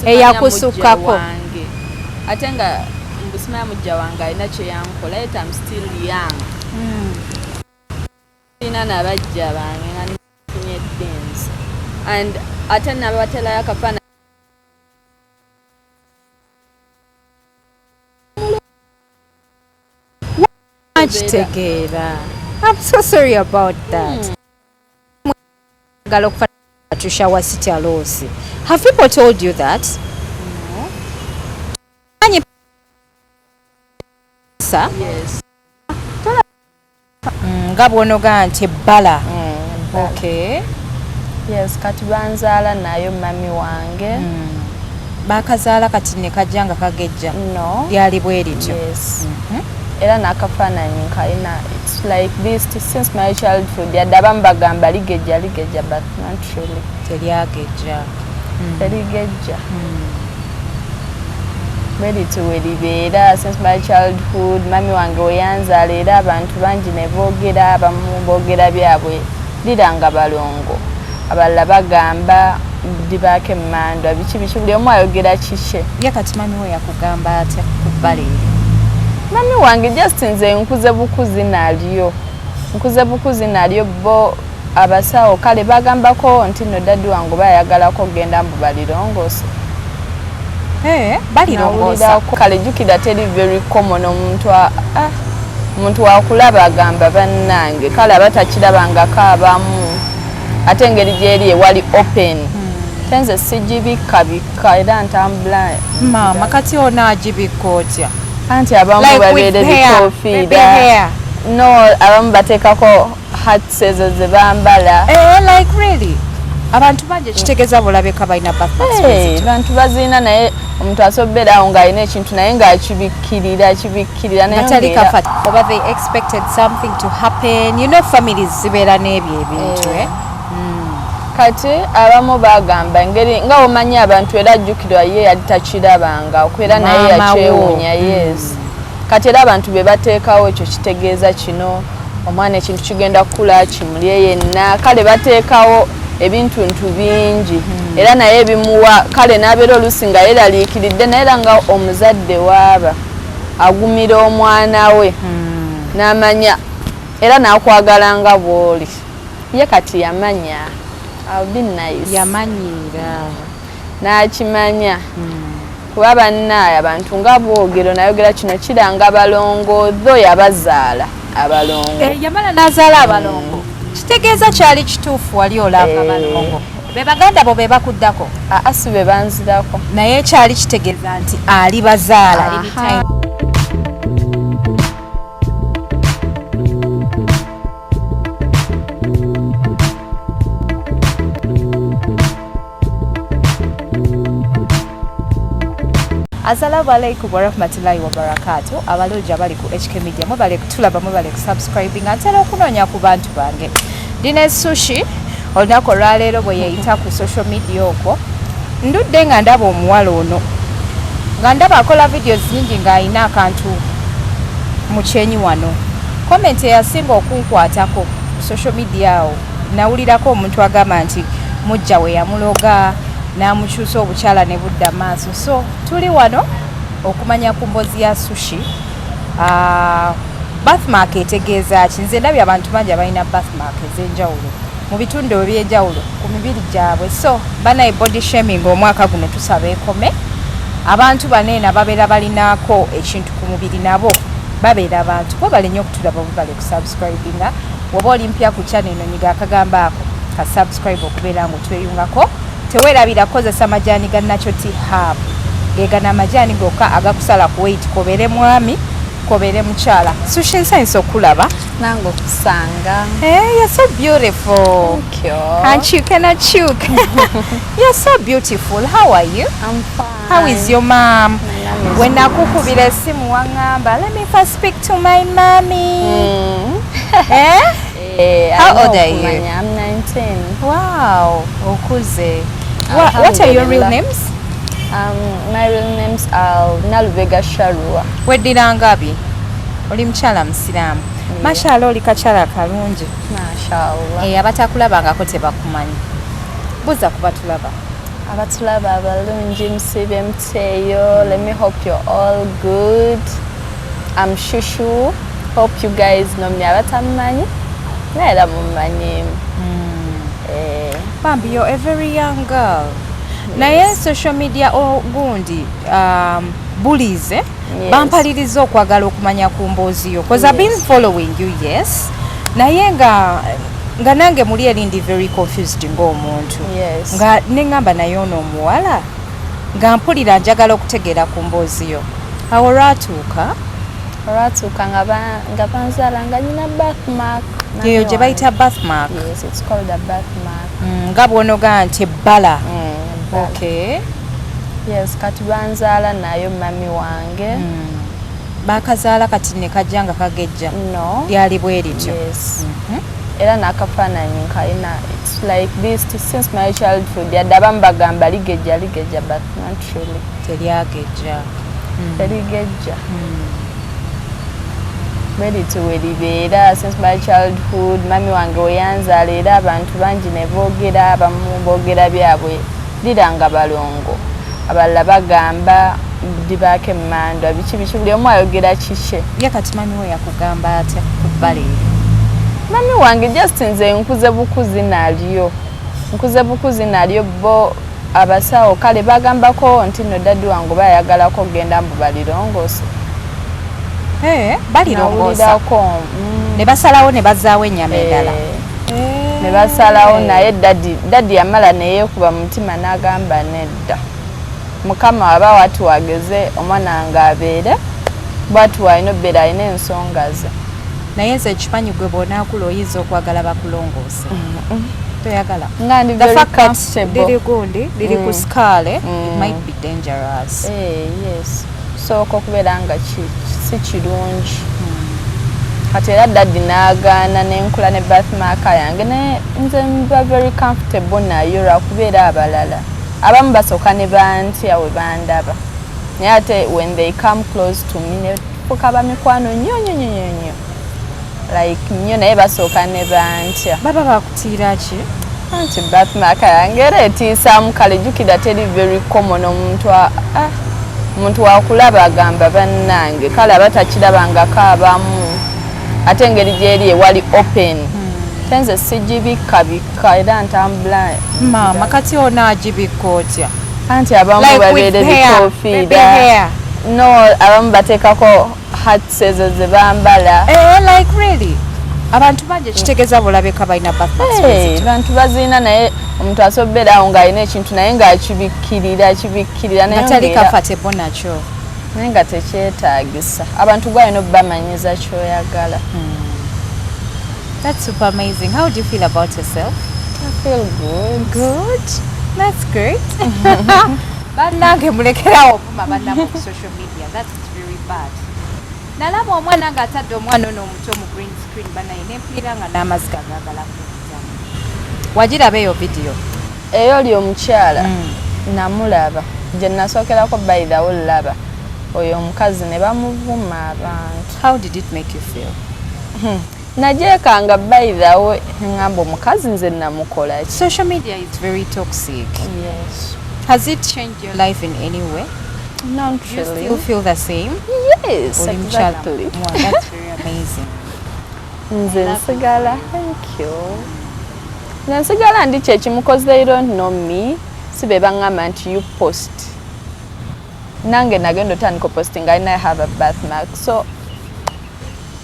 eyakusukkako ate nga mbusimanya Mujjawange alina kye yankola yet I'm still young ina nabajja bange nga nifunye things and ate nabatelayo akafaana kitegeera. I'm so sorry about that. Patricia Wasita Losi. Have people told you that? No. Yes. Ngabwonoga nti bala. Okay. Yes, kati banzaala nayo mami wange. Bakazaala kati ne kajjanga kagejja. No. Lyali bwe lityo. Yes. Era nakafaananyi kalina it's like this since my childhood yaddabamu bagamba ligejja but not really telyagejja teligejja libeera since my childhood mami wange weyanzaala era abantu bangi ne boogera abamu boogera byabwe liranga balongo abalala bagamba dibaake mmandwa biki buli omu ayogera kikye ye kati mami we yakugamba atya ku bbali mami wange just nze nkuze bukuzi nalyo bo abasawo kale bagambako nti no dadi wange bayagalako genda mbu balirongose balirongoosa kale jukira teri very common omuntu wakulaba agamba bannange kale abatakirabangako abamu ate engeri gyeri ewali open tenze sijibikabika era ntambula mama kati onaagibikka otya anti abamu babeere bikofiira no abamu bateekako hats ezo ze bambala like really abantu bangi kitegeeza bulabeka balina bantu bazina naye omuntu asoberawo ng'alina ekintu naye ng'akibikkirira oba they expected something to happen you know families zibeera n'ebyo ebintu kati abamu bagamba engeri nga omanyi abantu era ajjukirwa ye yali takirabanga okwera naye yakyewuunya yes kati era abantu be bateekawo ekyo kitegeeza kino omwana ekintu kigenda kukula kimulye yenna kale bateekawo ebintuntu bingi era naye ebimuwa kale n'abeera oluusi nga yeraliikiridde naye era nga omuzadde waaba agumira omwana we n'amanya era n'akwagala nga bw'oli ye kati yamanya yamanyiira n'akimanya kuba bannaye abantu nga bwogero nayogera kino kiranga balongo tho yabazaala abalongo yamala n'azaala abalongo kitegeeza kyali kituufu wali olanga balongo be baganda bo be bakuddako si be banzirako naye kyali kitegeeza nti ali bazaala Assalamu alaikum warahmatullahi wabarakatuh. Abalungi abali ku HK Media mwebale kutulaba mwebale kusubscribing ate n'okunoonya ku bantu bange. Dine sushi olunaku olwaleero bwe yeeyita ku social media okwo ndudde nga ndaba omuwala ono nga ndaba akola videos nyingi ng'alina akantu mu kyenyi wano. Comment eyasinga okunkwatako ku social media awo nawulirako omuntu agamba nti mujja we yamuloga n'amukyusa obukyala ne budda maaso so tuli wano okumanya ku mbozi ya sushi birthmark etegeeza ki nze ndabye abantu bangi abalina birthmark ez'enjawulo mu bitundu eby'enjawulo ku mibiri gyabwe so banaye body shaming omwaka guno tusaba ekome abantu baneena babeera balinaako ekintu ku mubiri nabo babeera abantu bo balinye okutulaba bubale ku subscribinga woba oli mpya ku channel eno nyiga akagamba ako ka subscribe okubeera ng'otweyungako teweerabira kozesa majaani ga Natural Tea Hub gegana amajaani gokka agakusala ku weight kobere mwami kobere mukyala sushi nsanyusa okulaba nange okusanga you're so beautiful. Thank you. And you cannot choke. You're so beautiful. How are you? I'm fine. How is your mom? When nakukubira esimu wangamba let me first speak to my mommy. How old are you? I'm 19. Wow, okuze. What are your real names? My real names are Nalubega Sharua. Weddira ngabi? Oli mukyala musiraamu. Mashallah oli kakyala kalungi. Mashallah. Abatakulabangako tebakumanyi. Buza kuba tulaba. abatulaba abalungi musibe muteeyo. Let me hope you're all good. I'm Shushu. Hope you guys know me abatamanyi. Naye mumanyi. Bambi, you're a very young girl. Yes. Naye social media ogundi bullies bampaliriza okwagala okumanya ku mboozi yo because I've been following you, yes. Naye nga nange muli erindi very confused ng'omuntu. Yes. Nga neŋŋamba naye ono omuwala nga mpulira njagala okutegeera ku mboozi yo. Awo olwatuuka nga banzaala nga nyina birthmark. Yeyo gye bayita birthmark. Yes, it's called a birthmark. Nga bw'onoga nti ebbala. Okay. Yes, kati banzaala nayo mami wange. Bakazaala kati ne kajja nga kagejja. No. Lyali bwe lityo. Yes. Era n'akafaananyi nkalina. It's like this since my childhood. Yadde abamu bagamba ligejja but not really. Telyagejja. Teligejja. Bwe libeera since my childhood. Mami wange weyanzaala era abantu bangi ne boogera abamu boogera byabwe liranga balongo. Abalala bagamba dibaake mmandwa biki buli omu ayogera kikye. Ye kati mami we yakugamba atya ku bbala eryo? Mami wange just nze nkuze bukuzi nalyo bo abasawo kale bagambako nti no daddy wange bayagalako genda mbu balirongose. Balirongoosa. Ne basalawo ne bazaawo ennyama endala. Ne basalawo naye daddy yamala neyeekuba mutima n'agamba nedda. Mukama aba watu wageze omwana nga abeere bwatu walina obbeera alina ensonga ze. Naye nze ekimanyi gwe bw'onaakula oyinza okwagala bakulongoose. Toyagala. Nga ndi very comfortable. Liri gundi, liri ku skaale, it might be dangerous. Yes. Sooka okubeera nga si kirungi. Kati era daddy n'agaana n'enkula ne birthmark yange nze mba very comfortable nayo lwakubeera abalala. Abamu basooka ne bantya we bandaba. Naye ate when they come close to me ne fukaba mikwano nnyo. Like nnyo naye basooka ne bantya. Baba bakutiira ki? Anti birthmark yange era etiisaamu kale jjukira teri very common omuntu wakulaba agamba bannange kale abatakirabangako abamu ate engeri gyeri ewali open. Tenze sijibika era ntambula. Mama kati onaagibika otya? Anti abamu babeere bikofiira. No, abamu bateekako hats ezo ze bambala. Like really? Abantu bangi kitegeeza bulabeka balina birthmarks. Abantu bazina naye omuntu asobera awo ng'alina ekintu naye ng'akibikkirira naye tali comfortable nakyo. Naye nga tekyetaagisa. Abantu gwalina obbamanyiza ky'oyagala. That's super amazing. How do you feel about yourself? I feel good. Good? That's great. Bannange mulekerawo okuma bannamu ku social media. That's very bad. Nalaba omwana ng'atadde omwana ono omuto mu green screen banaye n'empiira nga n'amazzi gagaagala kuzaamu. Wagiraba eyo video? Eyo oli omukyala namulaba. Gye nasookerako by the way laba. Oyo omukazi ne bamuvuma abantu. How did it make you feel? Najeekanga by the way ngamba omukazi nze namukola ki? Social media is very toxic. Yes. Has it changed your life in any way? Not Do you really. still feel the same? Yes, exactly. Wow, that's very amazing. Nze nsigala, thank you. Nze nsigala ndi kyekimu because they don't know me. Si be bangamba nti you post. Nange nagenda otandika posting and I have a birthmark. So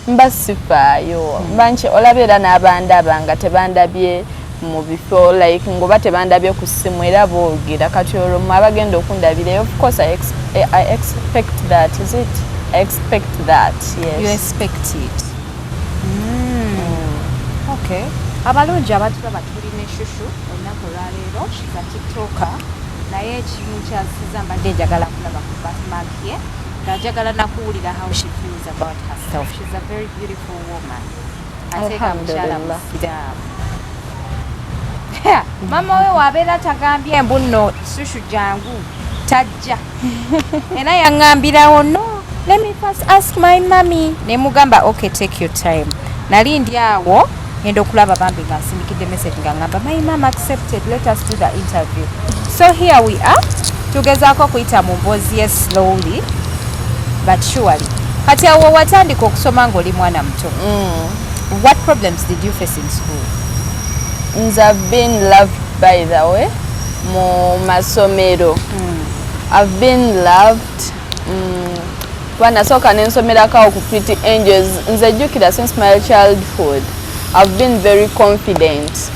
mba sifaayo. Mbanche olabeera n'abandaba nga tebandabye mu bifo like ngoba tebandabye ku ssimu era boogera kati olwo abagenda okundabira. Of course I expect that, is it? I expect that, yes. You expect it. Okay. Abalungi abatulaba tulina Shushu olunaku olwaleero she's a tiktoker naye ekimu kyasiza mbadde njagala kulaba ku birthmark ye ng'ajagala nakuwulira how she feels about herself. She's a very beautiful woman. Ateeka mukyala musiraamu. Mama we wabeera tagambye mbu nno Shushu jangu tajja era yaŋŋambirawo no, let me first ask my mommy. Ne mugamba okay, take your time. Nali ndi awo ngenda okulaba bambi nga nsindikidde message nga ngamba my mom accepted, let us do the interview. So here we are. Tugezaako kuyita mu mboozi ye slowly but surely. Kati awo watandika okusoma ng'oli mwana muto. What problems did you face in school? I've been loved, by the way, mu masomero. I've been loved. Wanasooka nensomerako ku Pretty Angels. Nzejjukira since my childhood. I've been very confident.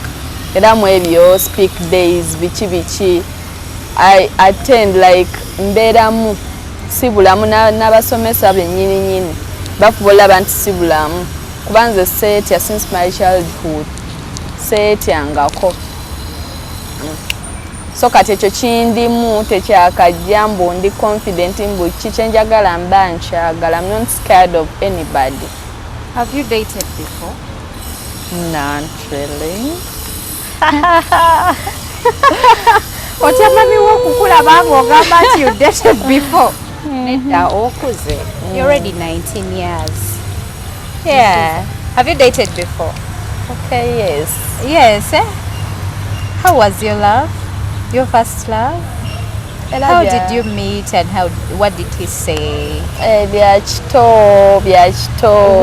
Era mu ebyo speak days bichi. I attend like mbeeramu sibulamu n'abasomesa bennyini bafubola abantu sibulamu kuba nze seetya since my childhood seetyangako so kati ekyo kindimu tekyakajja mbu ndi confident mbu kiki njagala mba nkyagala. I'm not scared of anybody. Have you dated before? Not really. Otyamami w'okukulaba ng'ogamba nti you dated before. Nedda okuze. You're already 19 years. Yeah. Have you dated before? Okay, yes. Yes, eh? How was your love? Your first love? How did you meet and what did he say? Bya kito.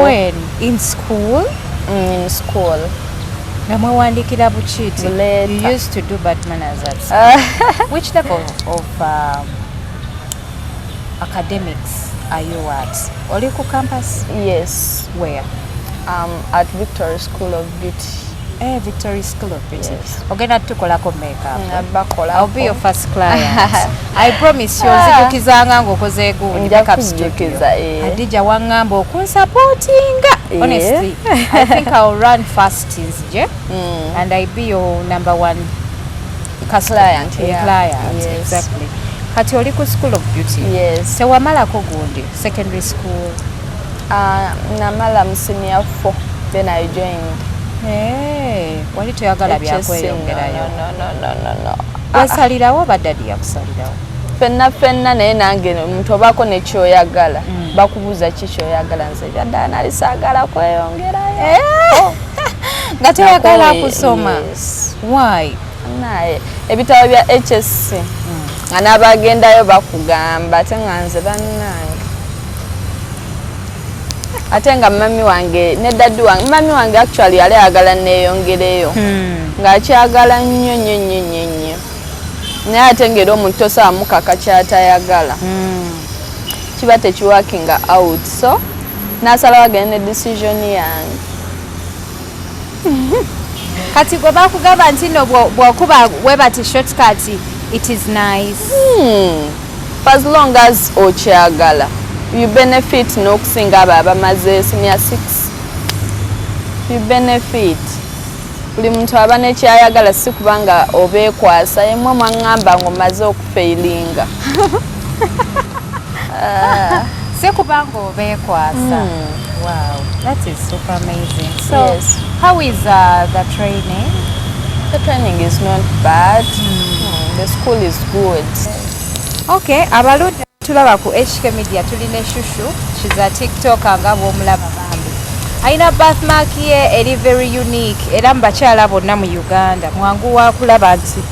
When? In school? In school. Namwewandikira buchiti. You used to do bad manners at school. Which level of academics are you at? Oli ku campus? Yes. Where? At Victoria School of Beauty. Victoria School of Beauty. Yes. Ogenda tukolako makeup. I'll be your first client. I promise you nzijukizanga ng'okoze gundi makeup studio. Adija wangamba okunsupportinga. Honestly, I think I'll run fast nzije and I be your number one client. Client. Yes. Exactly. Kati oli ku School of Beauty. Yes. Tewamalako gundi secondary school. Namala mu senior 4. Then I joined. Hey, wali toyagala byakweyongerayo? No. Wasalirawo badadi yakusalirawo? Fenna naye nange omuntu obaako nekyoyagala bakubuuza ki kyoyagala nze ddala nali saagala kweyongerayo. Nga toyagala kusoma? Why? Naye ebitabo bya HSC nga n'abagendayo bakugamba ate nga nze bannange ate nga mami wange ne daddy wange mami wange actually yali ayagala neeyongereyo ng'akyagala nnyo naye ate ng'era omuntu tosaba mukaka kyatayagala kiba tekiwakinga out so n'asalawo agende ne decision yange. Kati gwe bakugamba nti no bw'okuba webati shortcut it is nice. For as long as okyagala you benefit n'okusinga abo abamaze senior 6. You benefit. Buli muntu aba nekyayagala si kubanga obeekwasa yemwe mwaŋŋamba ng'omaze okufeilinga. Si kubanga obeekwasa. Wow, that is super amazing. So, yes. How is the training? The training is not bad. The school is good. Okay, abaludde tulaba ku HK Media tulina Shushu. She's a TikToker nga bw'omulaba bambi. Aina birthmark ye eri very unique era mu bakyala bonna mu Uganda mwangu wa kulaba nti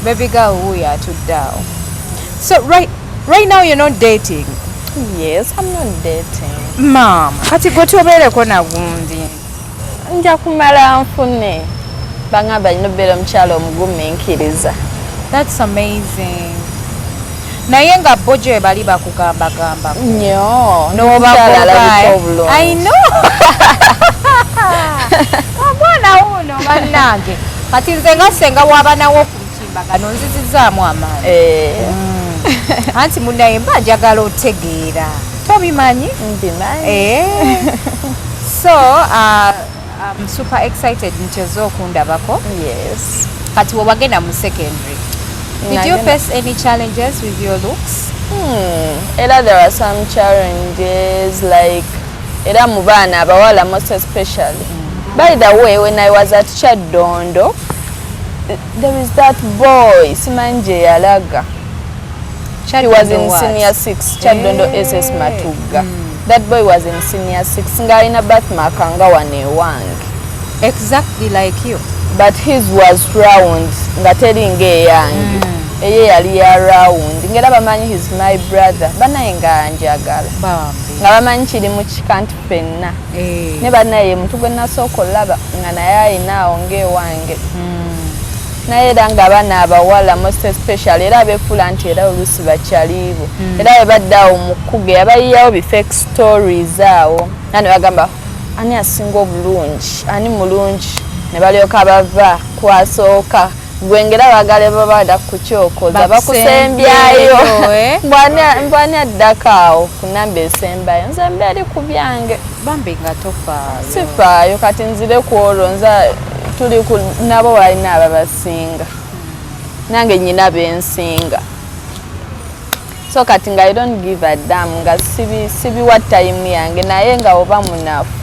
baby girl wuyo atudde awo. So right now you're not dating? Yes, I'm not dating. Mama, kati gwe tobeereko na gundi. Nja kumala nfune. Bangamba nnyo beera omukyala omugumiikiriza. That's amazing. Naye nga bojjo bali bakugambagamba. Nnyo. N'omukyala alabika obulungi. I know. Omwana wuno bannange. Kati nze nga senga w'abaanawo ku mutimbagano nzizizaamu amaanyi. Anti munnaye mba njagala otegeera. Tobimanyi? Mbimanyi. So, I'm super excited nti ozze okundabako. Yes. Kati wabagenda mu secondary. Did you face any challenges with your looks? There are some challenges like era mu baana abawala most especially. By the way, when I was at Chaddondo, there is that boy Simanje Yalaga. He was in senior 6, Chaddondo SS Matuga. That boy was in senior 6. Nga ina birthmark nga wange. Exactly like you. But his was round, nga teri nge yange. eye yali around ngera bamanyi his my brother banaye nga njagala nga bamanyi kiri mu kikanti fenna ne banaye muntu gwe nasooka olaba nga naye ayinaawo ng'ewange naye era nga abaana abawala most especially era abeefula nti era oluusi bakyaliibo era bwe badde awo mu kkuge yabayiyawo bifake stories awo era ne bagamba ani asinga obulungi ani mulungi ne balyoka bava kwasooka gwengera bagale babada kuchokoza bakusembyayo mbwani addakaawo ku namba esembayo nze mbeeri ku byange bambi nga tofaayo sifaayo kati nzire ku olwo nza tuli nabo balina ababasinga nange nyina bensinga so kati nga I don't give a damn nga sibiwa time yange naye nga oba munafu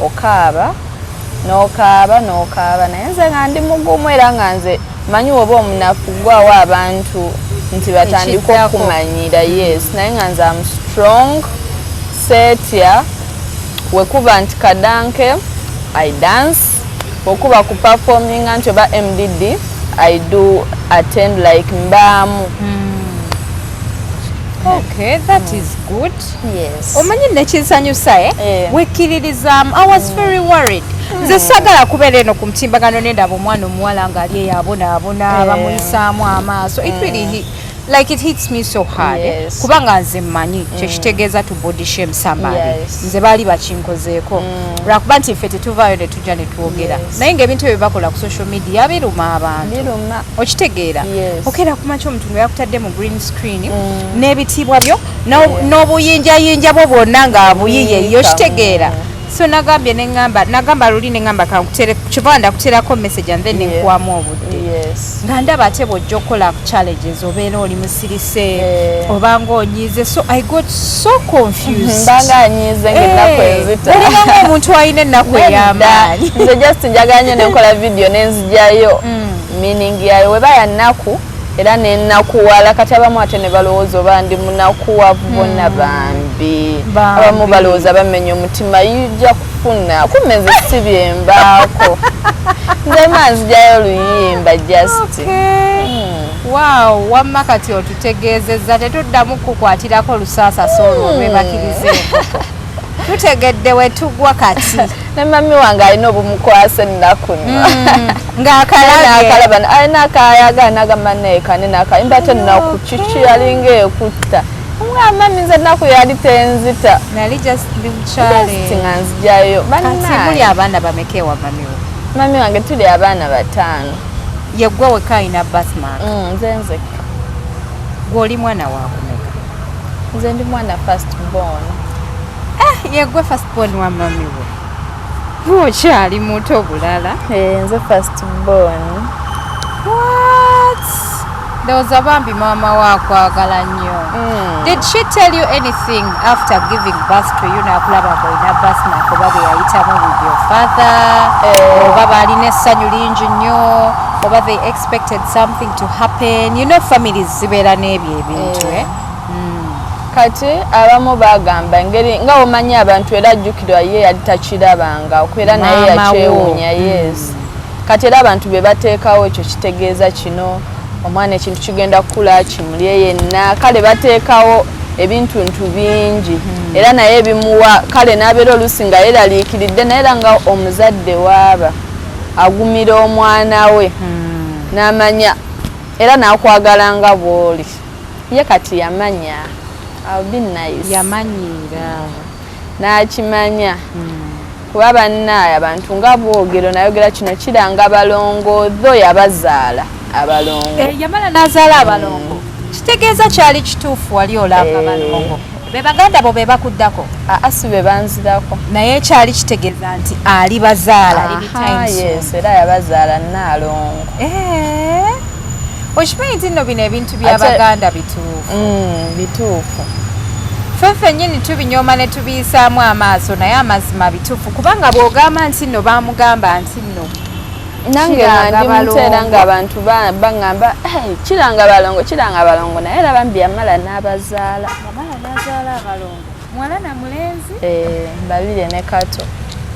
okaaba n'okaaba naye nze nga ndi mugumu era nga nze manyi oba omunafu gwawo abantu nti batandika okumanyira yes naye nga nze am strong setya wekuba nti kadanke I dance okuba ku performing nti oba MDD I do attend like mbaamu Okay, that is good. Yes. Omanyi nekinsanyusa wekkiririzaamu. I was very worried. Nze sagala kubeera eno ku mutimbagano nendaba omwana omuwala nga ali eyabonaabona bamuyisaamu amaaso. It really like it hits me so hard. Kubanga nze mmanyi kyekitegeeza to body shame somebody. Nze baali bakinkozeeko. Lwakuba nti ffe tetuvaayo ne tujja ne twogera. Naye ng'ebintu ebyo bakola ku social media biruma abantu. Okitegeera? Okeera kumakya omuntu nga yakutadde mu green screen n'ebitiibwa byo n'obuyinjayinja bwo bwonna ng'abuyiye okitegeera. So nagamba luli neŋŋamba kyova ndakuteerako message and then nekuwamu obudde nga ndaba ate bw'ojja okukola challenges obeera oli musirise oba ng'onyiize so I got so confused mbanga anyiize ng'ennaku enzita olinamu omuntu alina ennaku ey'amaanyi nze just njagala nnyo nenkola video nenzijjayo meaning yayo weba ya nnaku era nenakuwala kati abamu ate ne balowooza oba ndi munakuwavu bonna bambi abamu balowooza bamenya omutima yujja kufuna kumeze si byembaako nze manzijayo oluyimba just wow wamma kati otutegeezezza tetuddamu kukwatirako olusaasa soolwo lwebakiriza enkoko tutegedde wetugwa kati ne mami wange alina obumukwasa ennaku nno ng'akalaba alina akayaga nagamba neekane nakayimba ate ennaku kiki alinga ekutta mami nze ennaku yali tenzita nali just ndi mukyale nga nzijayo muli abaana bameka ewa mami wange tuli abaana 5 yeggwe wekka alina basmark nze nzeka gw'oli mwana wakumeka nze ndi mwana first born yeggwe first born wa mami we okyali muto bulala nze first born what ndowooza bambi maama waakwagala nnyo did she tell you anything after giving birth to you n'akulaba ng'olina basmark oba bwe yayitamu with your father oba baalina essanyu lingi nnyo oba they expected something to happen you know families zibeera n'ebyo ebintu kati abamu bagamba engeri nga omanyi abantu era ajjukirwa ye yali takirabanga okwera naye yakyewuunya yes kati era abantu be bateekawo ekyo kitegeeza kino omwana ekintu kigenda kukula kimulye yenna kale bateekawo ebintu bingi era naye ebimuwa kale n'abeera oluusi nga yeraliikiridde naye era nga omuzadde waaba agumira omwana we n'amanya era n'akwagala nga bw'oli ye kati yamanya I'll be nice. Yamanyira. N'akimanya. Kuba bannaye abantu nga boogero nayogera kino kiranga balongo tho yabazaala abalongo. Yamala n'azaala abalongo. Kitegeeza kyali kituufu wali olanga balongo. Be baganda bo be bakuddako. Si be banzirako. Naye kyali kitegeeza nti ali bazaala ali times. Yes, era yabazaala Nnaalongo. Okimanyi nti nno bino ebintu by'Abaganda bituufu. Bituufu. Ffeffe nnyini tubinyooma ne tubiyisaamu amaaso naye amazima bituufu kubanga bw'ogamba nti nno baamugamba nti nno nange ndi muteera ng'abantu baŋŋamba kiranga balongo naye era bambi yamala n'abazaala. Yamala n'azaala abalongo. Muwala na mulenzi? Babiri ne kato.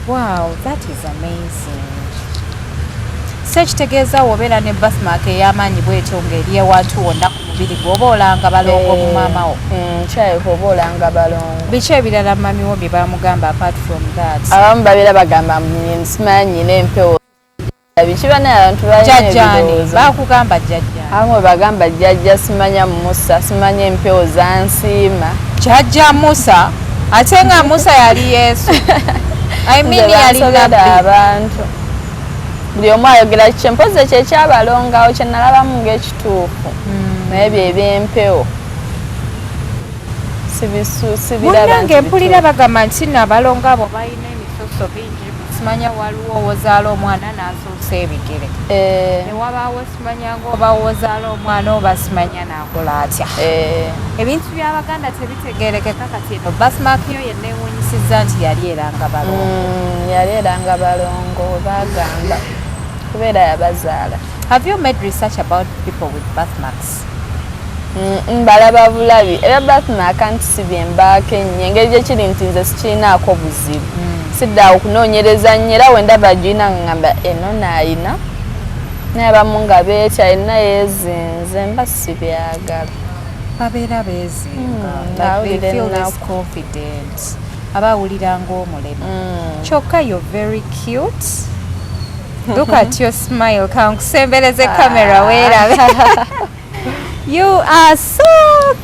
Wow, that is amazing. so kitegeeza wobeera ne birthmark ey'amaanyi bwetyo ng'eri ewantu wonna ku mubiri gwoba olanga balongo mu maama wo kyayiko oba olanga balongo biki ebirala mami wo bye bamugamba apart from that abamu babeera bagamba simanyi n'empewo bikiba naye abantu jjajjaani bakugamba jjajjaani abamu bwe bagamba jjajja simanya musa simanya empewo zansiima jjajja musa ate nga musa yali yesu yali nabbi abantu buli omu ayogera kikye mpozi ekyo ekyabalongawo kye nalabamu ng'ekituufu naye byebyempewo munange mpulira bagamba nti nabalongo abo balina emisoso bingi simanya waliwo owozaala omwana n'asuusa ebigere newabaawo simanya ngaoba wozaala omwana oba simanya n'akola atya ebintu by'abaganda tebitegeerekeka kati eno birthmark yo yenna ewunyisizza nti yali eranga balongo bagamba kubeera yabazaala. Have you made research about people with birthmarks? Mbalaba bulabi era birthmark nti si byembaako ennyo engeri gye kiri nti nze sikirinaako buzibu sidda okunoonyereza nnyo era wendaba giyina ngamba eno naayina naye abamu nga beetya yenna yeezinze mba si byagala babeera beezinga like they feel less confident abawulira ng'omulema kyokka you're very cute. Look at your smile kankusembereze camera weerabe. You are so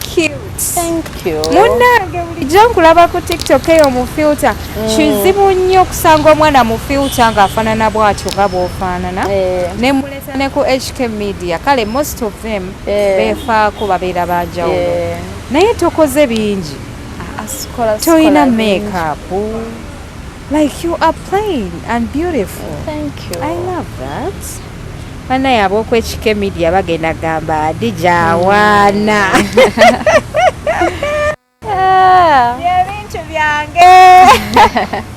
cute. Thank you. Munange bulijjo nkulaba ku TikTok eyo mu filter. Kizibu nnyo okusanga omwana mu filter ng'afaanana bw'atyo nga bw'ofaanana. Ne muleta ne ku HK Media. Kale most of them beefaako babeera banjawulo. Naye tokoze bingi. Toyina makeup. Like you are plain and beautiful. Thank you. I love that. Banaye ab'oku HK Media bagenda gamba Adija Abaana. Ebintu byange.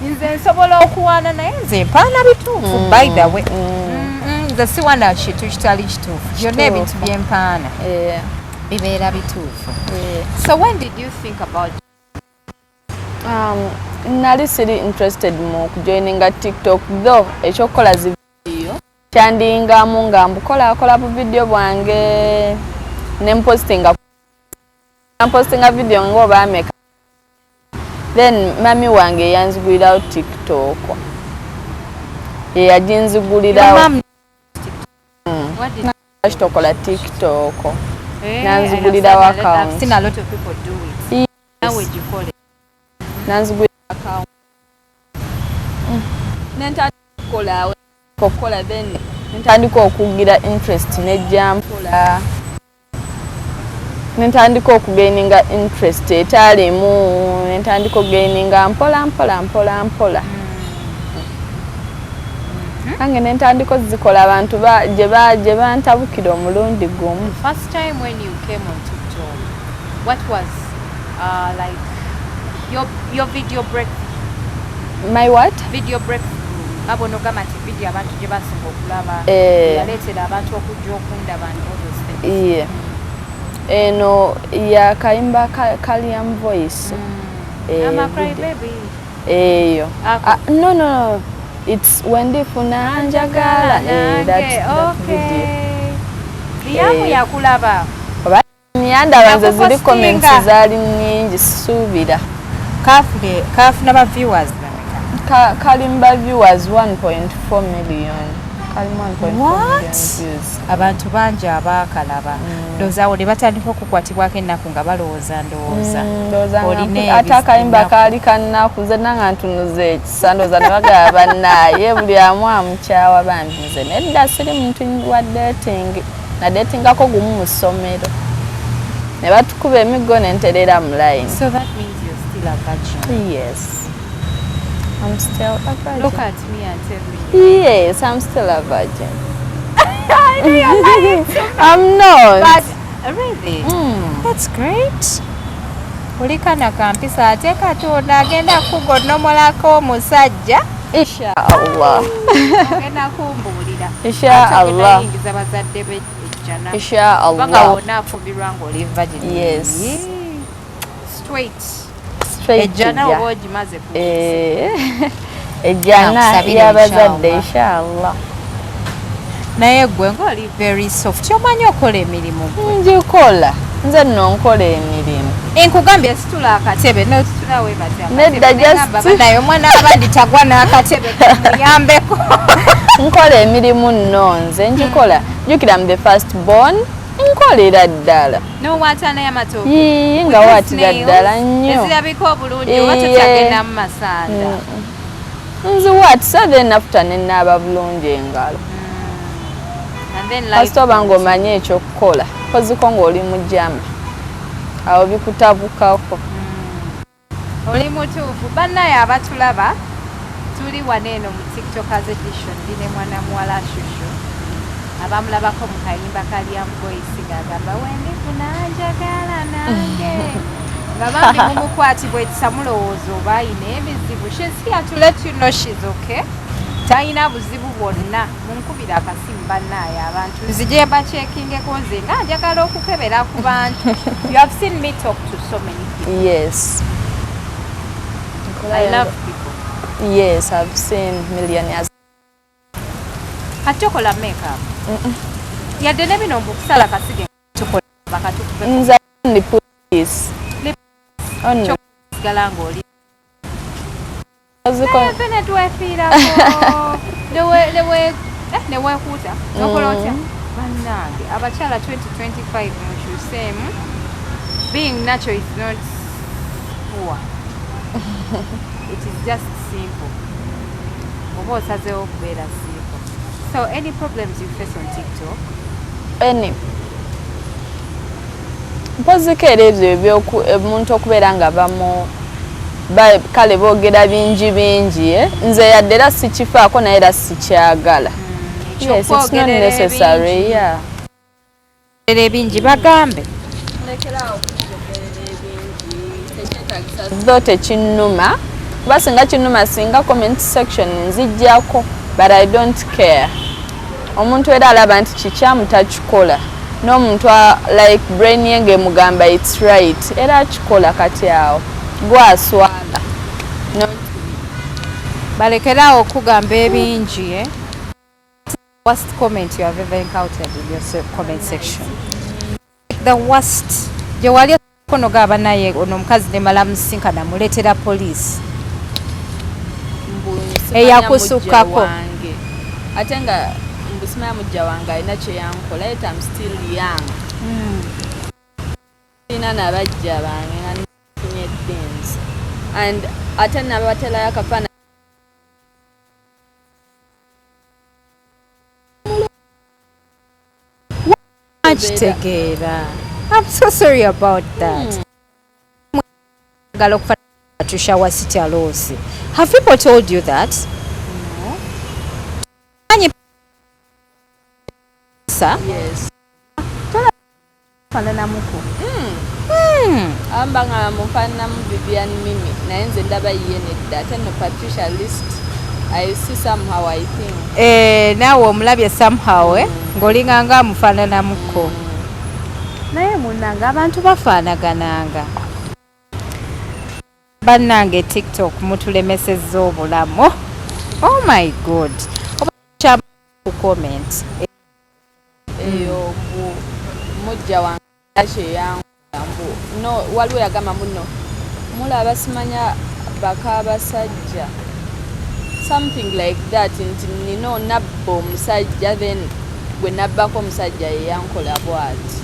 Nze nsobola okuwaana naye nze mpaana bituufu by the way. Nze siwaana kintu kitali kituufu. Byonna ebintu bye mpaana. Bibeera bituufu. So when did you think about nali siri interested mu kujoininga TikTok though ekyokukola zi video kyandingamu nga mbukola bu video bwange ne mpostinga video ngoba ameka then mami wange yanzigulirawo TikTok yajinzigulirawo tokola TikTok nanzigulirawo account. I've seen a lot of people do it. Now would you call it? Nanzigulirawo account. Nentandikola then nentandika okugira interest nejja mpola nentandika okugaininga interest etalimu nentandika okugaininga mpola ange nentandika zikola abantu gye bantabukira omulundi gumu. First time when you came on TikTok, what was like your video breakthrough? My what? Video breakthrough. Abono gama nti video abantu gye basinga okulaba yaleetera abantu okujja okunda bantu yeah. Eno ya kayimba Kaliam voice. I'm a cry baby. Eyo. No. It's Wendy Funa Njagala. That video. Liamu yakulaba. Nyanda banze zili comments zali nyingi subira. Kafuna ba viewers. Kalimba viewers 1.4 million. Kalimba 1.4 million views. Abantu bangi abakalaba. Ndowooza ne batandika okukwatibwako ennaku nga balowooza ndowooza. Ate akayimba kaali kannaku nze nanga ntunuza ekisa ndowooza ne bagaba Naye buli amu amukyawa bambi nze nedda siri muntu wa dating. Na datingako gumu mu ssomero. Ne batukuba emiggo ne nterera mu line. So that means you're still a virgin? Yes. I'm still a virgin. Look at me and tell me. Yes, I'm still a virgin. I'm not. But really? That's great. Ulikana kampisa ate Katonda agenda kugonnomolako omusajja. Inshallah. Agenda kumbuulira. Inshallah. Ayingiza bazadde be ejjana. Inshallah. Banga wonna afubirwa ng'oli virgin. Yes. Straight. Ejjana oba ogimaze ku ejjana y'abazadde inshallah. naye gwe ng'oli very soft omanyi okola emirimu ngikola nze nno nkola emirimu enkugambye situla akatebe notitulawe nedda naye omwana abandi tagwa n'akatebe kamuyambeko nkola emirimu nno nze ngikola jjukira mu the first born nkolera ddala n'owaatana y'amatooke yii nga waatira ddala nnyo ezirabika obulungi oba totyagenda mu masanda nziwaatisa then after nenaaba bulungi engalo kasita oba ng'omanye ekyokukola koziko ng'oli mu jama awo bikutabukako oli mutuufu bannaye abatulaba tuli wano eno mu tiktokers edition ndine mwana muwala shushu abamulabako mu kayimba kalyamu voice ng'agamba wendifuna njagala nange nga bambi mumukwatibwa ekisa mulowooza oba ayina ebizibu she's here to let you know she's okay talina buzibu bwonna munkubira akasimu bannaye abantu nzije baceekingeko nze nga njagala okukebera ku bantu you have seen me talk to so many people. Yes, I love people. Yes, I've seen millionaires. Kati okola makeup yadde ne bino mbukusala kasige tukola bakatukupe nza ndi police on sigala ng'oli aziko pene twefiirako neweekuuta nokola otya bannange abakyala 2025 mushuseemu being natural is not poor it is just simple oba osazeewo okubeera simple. So any problems you face on TikTok? Any mpoziko era ebyo omuntu okubeera nga kale boogera bingi nze yadde era sikifaako naye era sikyagala. Yes, it's not necessary. Yeah. Ebingi bagambe though tekinnuma kuba singa kinnuma singa comment section nzijjako but I don't care. Omuntu era alaba nti kikyamu takikola n'omuntu like brain yenge mugamba it's right era akikola kati awo gwaswala balekerawo okugamba ebingi worst comment you have ever encountered in your comment section? The worst gye wali kono gaba naye ono omukazi ne mala musinkana muleetera police eyakusukkako ate nga mbusimaya Mujjawange alina kye yankola yet I'm still young. Ina nabajja bange nga nfunye things and ate nabatelayo akafana kitegeera. I'm so sorry about that. To shower city alosi. Have people told you that? No. Yes. Fanana muko. Amba nga mufana mu Vivian Mimi naye nze ndaba yiye nedda ate no Patricia list I see somehow I think. Nawe omulabye somehow ng'olinga nga mufanana muko. Naye munanga abantu bafaanagananga. Bannange TikTok mutulemesezza obulamu. Oh my god. Oba ku comment. Eyo Mujjawange kye yangu. No waliwo yagamba muno mulaba simanya baka basajja something like that nti nino nabba omusajja then gwe nabbako omusajja ye yankola bwati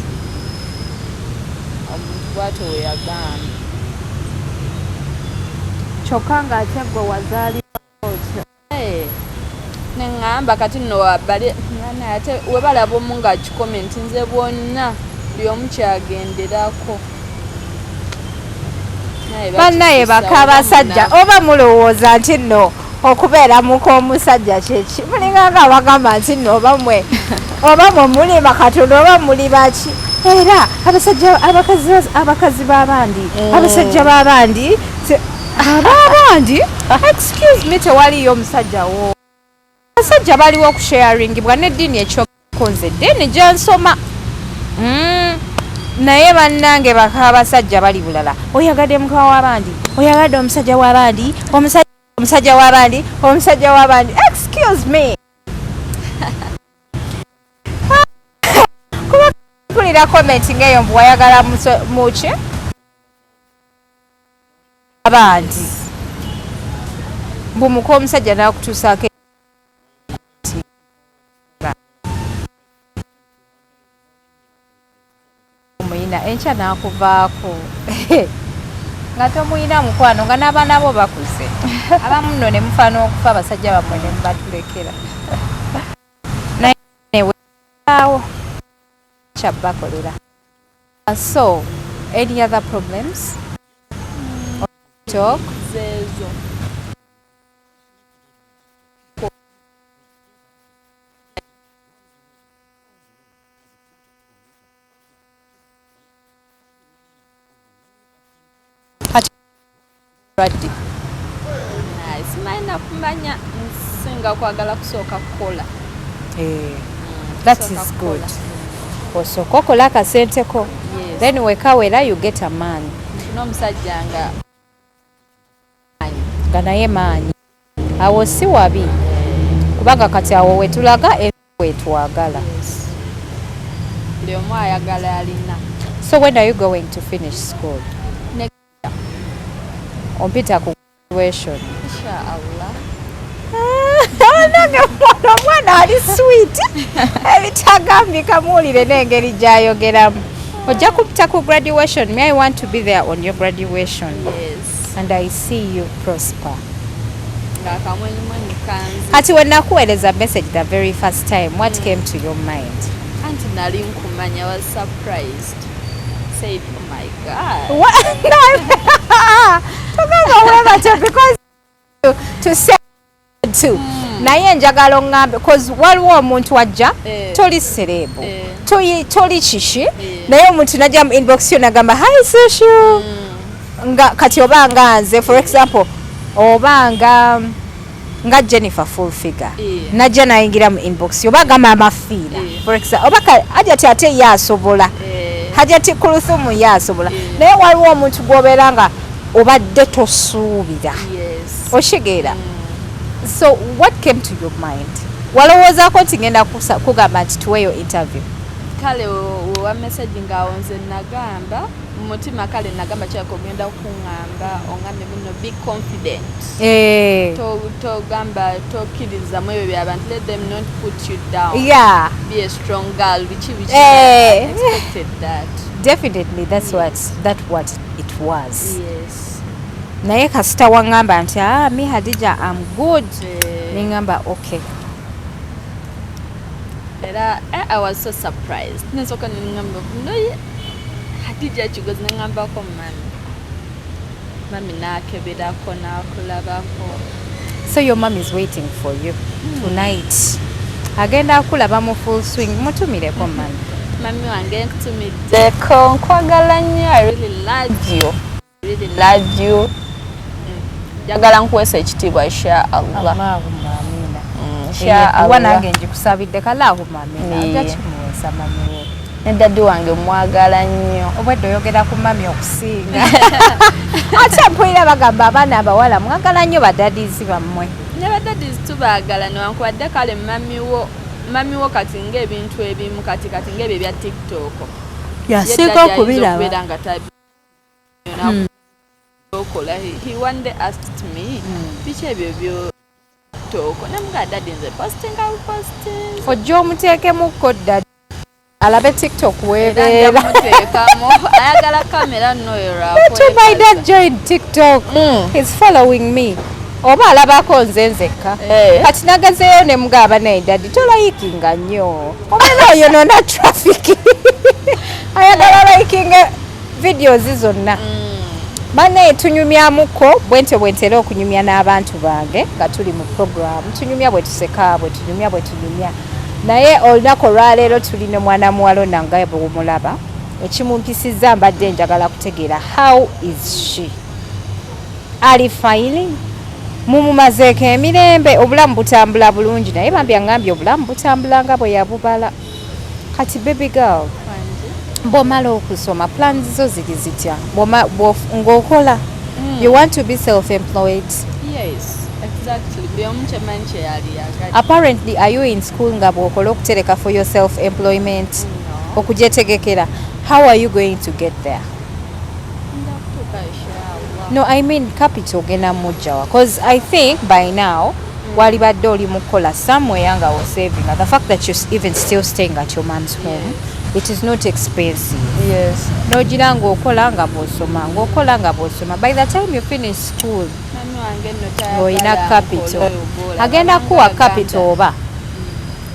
omuntu bwati we yagamba kyokka nga ate gwe wazaalibwa otyo neŋŋamba kati nno wabale ate we balaba omu nga kikomenti nze bwonna buli omu kyagenderako bannaye baka abasajja oba mulowooza nti nno okubeera muko omusajja kyeki mulinganga bagamba nti nno oba mwe muli bakatono oba muli baki era abasajja abakazi b'abandi abasajja b'abandi ab'abandi excuse me tewaliyo omusajja wo abasajja baliwo okusharingibwa n'eddiini ekyokonze eddiini gyansoma naye bannange baka abasajja bali bulala oyagadde muka w'abandi oyagadde omusajja w'abandi omusajja w'abandi excuse me mpulira comment ngeyo mbu wayagala muki abandi mbu muko omusajja nakutuusaako omuyina enkya nakuvaako nga tomuyina mukwano nga n'abaana bo bakuze abamu nno ne mufaana okufa abasajja bammwe ne mubatulekera nayeweawo kyabbakolera. So any other problems? Talk? Zezo. Ready. Nice. Maina kumanya nsinga kwagala kusooka kukola. That is good. Osooka okola akasenteko. Yes. Then wekawera you get a man. N'omusajja nga naye maanyi. Awo si wabi. Kubanga kati awo wetulaga wetwagala. Buli omu ayagala alina. So when are you going to finish school? Ompita ku graduation. Inshallah. Omwana ali sweet. Ebitagambika muwulire n'engeri gy'ayogeramu. Ojja kupita ku graduation. May I want to be there on your graduation? Yes. And I see you prosper. Ng'akamwenyumwenyu kanzi. Kati when nakuweereza message the very first time, what came to your mind? Anti nali nkumanya, was surprised. Said, oh my God. What? No. Because to say to naye njagala oŋŋambe cause waliwo omuntu wajja toli serebu toli kishi naye omuntu najja mu inbox yo nagamba hi social nga kati obanga nze for example obanga nga Jennifer full figure najja nayingira mu inbox yo bagamba amafiina for example obaka ajja ate yasobola hajati kuluthumu yasobola naye waliwo omuntu gwobeera nga obadde tosuubira oshigera. So what came to your mind? Walowoozaako nti ngenda kugamba nti tuweeyo interview? Kale wa message nga nze nagamba mu mutima kale nagamba kyako ogenda kuŋŋamba oŋŋambe muno be confident. Togamba tokkiriza mu ebyo by'abantu, let them not put you down. Yeah. Be a strong girl. Which I expected that. Definitely that's what it was. Yes. Naye kasita waŋŋamba nti me Hadija I'm good. Ningamba okay. I was so surprised. Nesoka ningamba noye Hadija kigozi ningambako mami nakeberako nakulabako. So your mom is waiting for you tonight. Agenda kulaba mu full swing. Mutumireko mami. Mami wange nkutumiddeko nkwagala nnyo. I really love you. Love you. Jagala nkuwesa ekitiibwa insha Allah. Allahumma amina. Insha Allah. Nange njikusabidde Allahumma amina. Ajakimuwesa mami wo. Ne daddy wange mwagala nnyo. Obwedde oyogera ku mami okusinga. Ate mpulira bagamba abaana abawala mwagala nnyo badadizi bammwe. Ne badadizi tubaagala newankubadde kale mami wo kati ng'ebintu ebimu kati ng'ebyo ebya TikTok. Yasiika okubiraba. He one day asked me, "Picha ebyo toko na mga daddy nze posting. Ojja omuteekemukko daddy alabe TikTok weebeera. Ayagala kamera noyera. To my dad joined TikTok. He's following me. Oba alabako nze nzekka. Kati nagazeeyo ne mugamba naye daddy tolayikinga nnyo. Omwana oyo nona traffic. Ayagala layikinga videos zonna. Bane tunyumyamuko bwentera okunyumya n'abantu bange nga tuli mu program tunyumya bwe tuseka bwe tunyumya naye olunaku olwaleero tuli ne mwana muwala nange bw'omulaba ekimumpisizza mbadde njagala kutegeera how is she ali fine mumumazeeko emirembe obulamu butambula bulungi naye bambi aŋŋambye obulamu butambula nga bwe yabubala kati baby girl Bomala okusoma plans zo ziri zitya ng'okola you want to be self-employed? Yes, exactly. Apparently are you in school nga bw'okola okutereka for your self-employment? No. okugyetegekera. How are you going to get there? No, I mean capital gena Mujjawa, because I think by now walibadde oli mukola somewhere nga was saving. The fact that you're even still staying at your mom's home, it is not expensive. Yes. No gira ng'okola nga bw'osoma. By the time you finish school, olina capital. Agenda kuwa capital oba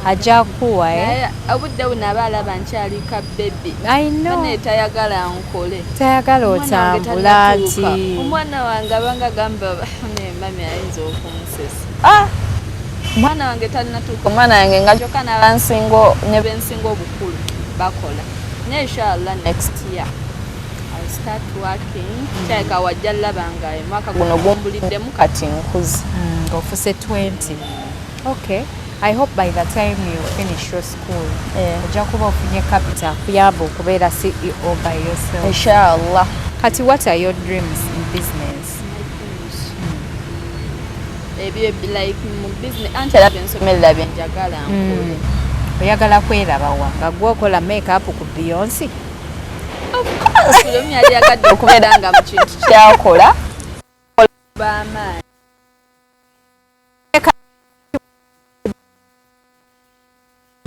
ajja kuwa obudde buno aba alaba nkyalika bebe. I know. Bane tayagala nkole. Tayagala otambula nti. Omwana wange abanga gamba ne mami ayinza okunsesa. Omwana wange talinatuuka. Omwana wange nga kyokka n'abansingo ne bensingo obukulu bakola. Ne inshallah next year I'll start working. Kyeka wajja labanga mwaka guno gumbuliddemu kati nkuzi. Ofuse 20. Okay. I hope by the time you finish your school, ojja kuba ofunye capital kuyamba okubeera CEO by yourself. Inshallah. Kati, what are your dreams in business? Ebyo like mu business anti ensomera byenjagala nkole. Oyagala kweraba nga gwokola make-up ku Beyonce? Of course. Kulomi yali yagadde okubeera nga mu kintu kyakola. Bamaanyi.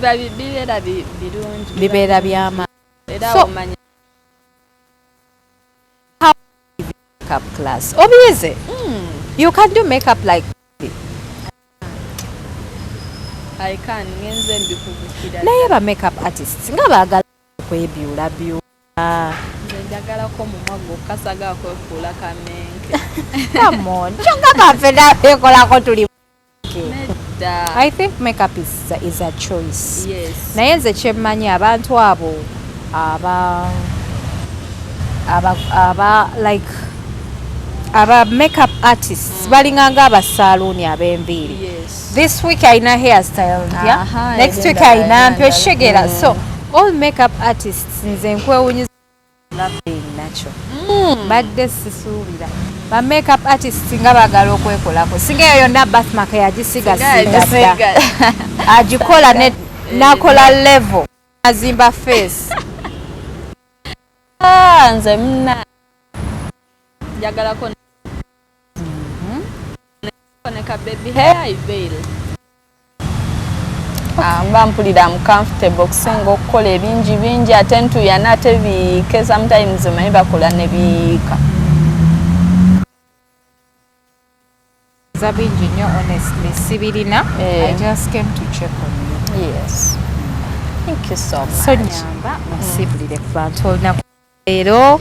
Bibeera birungi. Bibeera by'amaanyi. Era omanya makeup class. Obiyize? You can do makeup like I can ngenze mbikubukira. Naye ba makeup artists nga baagala okwebyulabyula. Njagalako mu mwago kasaga kwefuula kamenke. Come on. Kyonga kafe nabekolako tuli. I think makeup is a choice. Yes. Naye nze kyemmanyi abantu abo aba makeup artists balinganga abasaluuni ab'enviiri. Yes. This week ayina hairstyle mpya. Next week ayina mpya shegera. So all makeup artists nze nkwewunyiza nakyo. Badde sisuubira. Ba makeup artists nga bagala okwekolako. Singa eyo yonna birthmark yagisiga siga. Agikola nakola level. Azimba face. Nze muna. Njagalako neka baby hair veil. Mba mpulira mu comfortable kusinga okukola ebingi ate ntuyana ate biike sometimes manyi bakola ne biika. Zabingi nnyo honestly sibirina. I just came to check on you. Yes. Thank you so much. So nyamba musibulire ku bantu olunaku leero.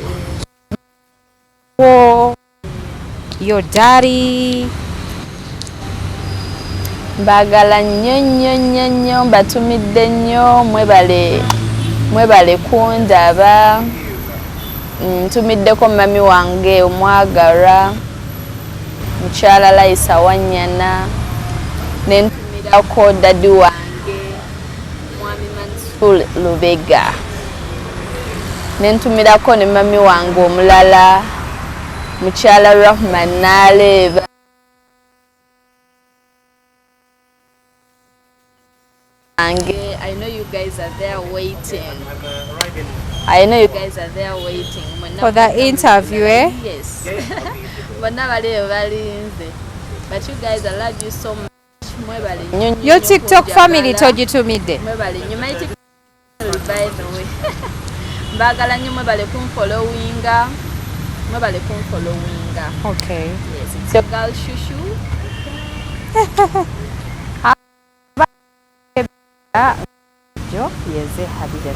Your daddy. Mbagala nnyo mbatumidde nnyo mwebale kundaba. Ntumiddeko mami wange omwagalwa mukyala Laisa Wanyana, nentumirako dadi wange mwami Mansur Lubega, nentumirako ne mami wange omulala mukyala Rahman Naleba. I know you guys are there waiting. For the interview, eh? Yes. But you guys, I love you so much. Your TikTok family told you to meet them. You might by the way. Bagala nyo mwebale kumfollowinga. Okay. Yes, it's your girl Shushu. Yeze Hadija.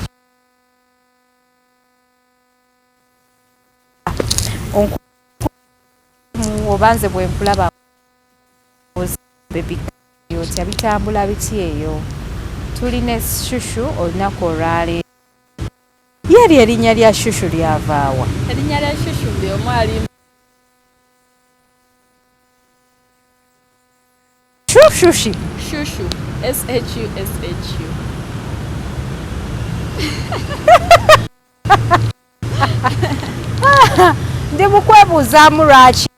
Obanze bwe mpulaba baby yoti abitambula biti eyo. Tuline Shushu olunaku olwaleero. Yali erinnya lya Shushu lyavaawa. Erinnya lya Shushu lye omwali Shushu. Shushu. S-H-U-S-H-U. Ndi mukwebuuzaamu lwaki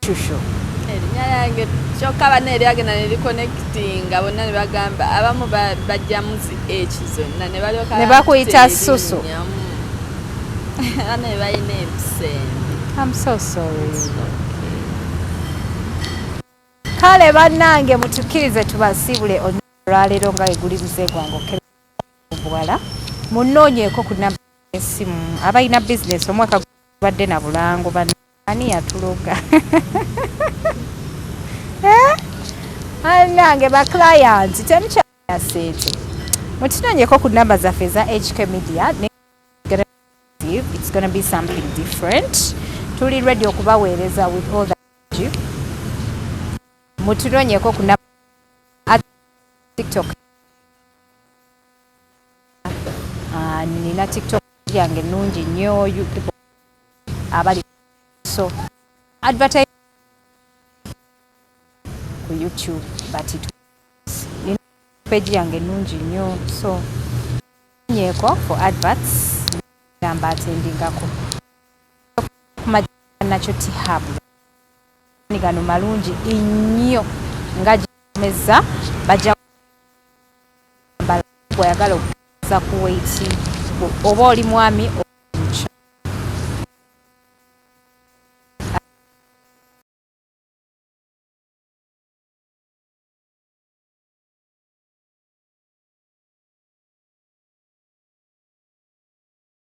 Shushu. Erinnya lya banange kyokka bana eryagenda ne reconnectinga bonna ne bagamba abamu bajjamu ekizonna ne balyoka ne bakuyita susu. Bana balina ebisembe. I'm so sorry. Kale bannange mutukirize tubasiibule olwaleero nga egulirize gwange okebwala munoonyeeko ku namba y'essimu abalina bizinesi omwaka gubadde na bulango ani yatuloga bannange baclients temukyasente mutunoonyeeko ku namba zaffe eza HK Media. It's gonna be something different. Tuli ready okubaweereza with all that. Mutunoonyeeko ku namba TikTok. Nina TikTok yange nungi nnyo abali so advertise ku YouTube but nina page yange nungi nnyo so nyeko for adverts gamba atendingako nacho tihabu ni gano malungi nnyo nga jimeza bajja bala oyagala okuza ku weight oba oli mwami